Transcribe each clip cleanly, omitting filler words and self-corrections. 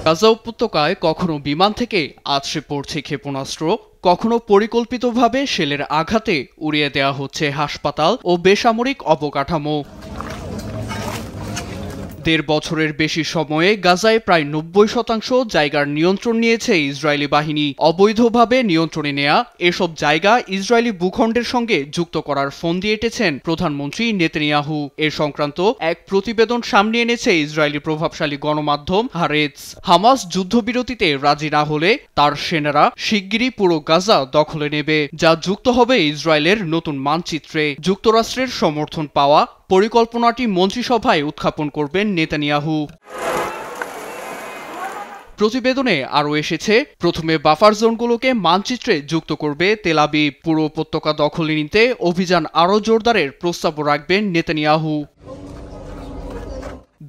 গাজা উপত্যকায় কখনো বিমান থেকে আছড়ে পড়ছে ক্ষেপণাস্ত্র, কখনো পরিকল্পিতভাবে শেলের আঘাতে উড়িয়ে দেয়া হচ্ছে হাসপাতাল ও বেসামরিক অবকাঠামো। ১.৫ বছরের বেশি সময়ে গাজায় প্রায় ৯০% জায়গার নিয়ন্ত্রণ নিয়েছে ইসরায়েলি বাহিনী। অবৈধভাবে নিয়ন্ত্রণে নেয়া এসব জায়গা ইসরায়েলি ভূখণ্ডের সঙ্গে যুক্ত করার ফন্দি এঁটেছেন প্রধানমন্ত্রী নেতানিয়াহু। এ সংক্রান্ত এক প্রতিবেদন সামনে এনেছে ইসরায়েলি প্রভাবশালী গণমাধ্যম হারেতস। হামাস যুদ্ধবিরতিতে রাজি না হলে তার সেনারা শিগগিরই পুরো গাজা দখলে নেবে, যা যুক্ত হবে ইসরায়েলের নতুন মানচিত্রে। যুক্তরাষ্ট্রের সমর্থন পাওয়া পরিকল্পনাটি মন্ত্রিসভায় উত্থাপন করবেন নেতানিয়াহু। প্রতিবেদনে আরও এসেছে, প্রথমে বাফার জোনগুলোকে মানচিত্রে যুক্ত করবে তেল আবিব। পুরো উপত্যকা দখলে নিতে অভিযান আরও জোরদারের প্রস্তাবও রাখবেন নেতানিয়াহু।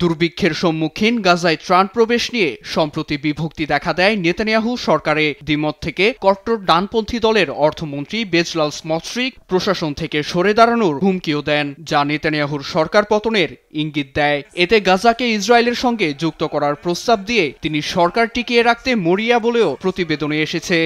দুর্ভিক্ষের সম্মুখীন গাজায় ত্রাণ প্রবেশ নিয়ে সম্প্রতি বিভক্তি দেখা দেয় নেতানিয়াহু সরকারে। দ্বিমত থেকে কট্টর ডানপন্থী দলের অর্থমন্ত্রী বেজলাল স্মট্রিক প্রশাসন থেকে সরে দাঁড়ানোর হুমকিও দেন, যা নেতানিয়াহুর সরকার পতনের ইঙ্গিত দেয়। এতে গাজাকে ইসরায়েলের সঙ্গে যুক্ত করার প্রস্তাব দিয়ে তিনি সরকার টিকিয়ে রাখতে মরিয়া বলেও প্রতিবেদনে এসেছে।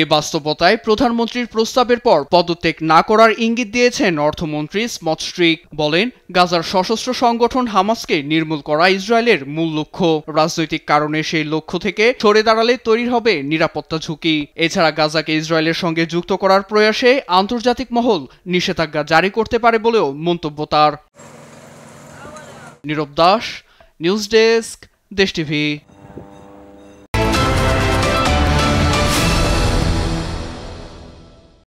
এ বাস্তবতায় প্রধানমন্ত্রীর প্রস্তাবের পর পদত্যাগ না করার ইঙ্গিত দিয়েছেন অর্থমন্ত্রী স্মট্রিক। বলেন, গাজার সশস্ত্র সংগঠন হামাসকে নির্মূল করা ইসরায়েলের মূল লক্ষ্য। রাজনৈতিক কারণে সেই লক্ষ্য থেকে সরে দাঁড়ালে তৈরি হবে নিরাপত্তা ঝুঁকি। এছাড়া গাজাকে ইসরায়েলের সঙ্গে যুক্ত করার প্রয়াসে আন্তর্জাতিক মহল নিষেধাজ্ঞা জারি করতে পারে বলেও মন্তব্য তার। নীরব দাস, নিউজ ডেস্ক, দেশ টিভি।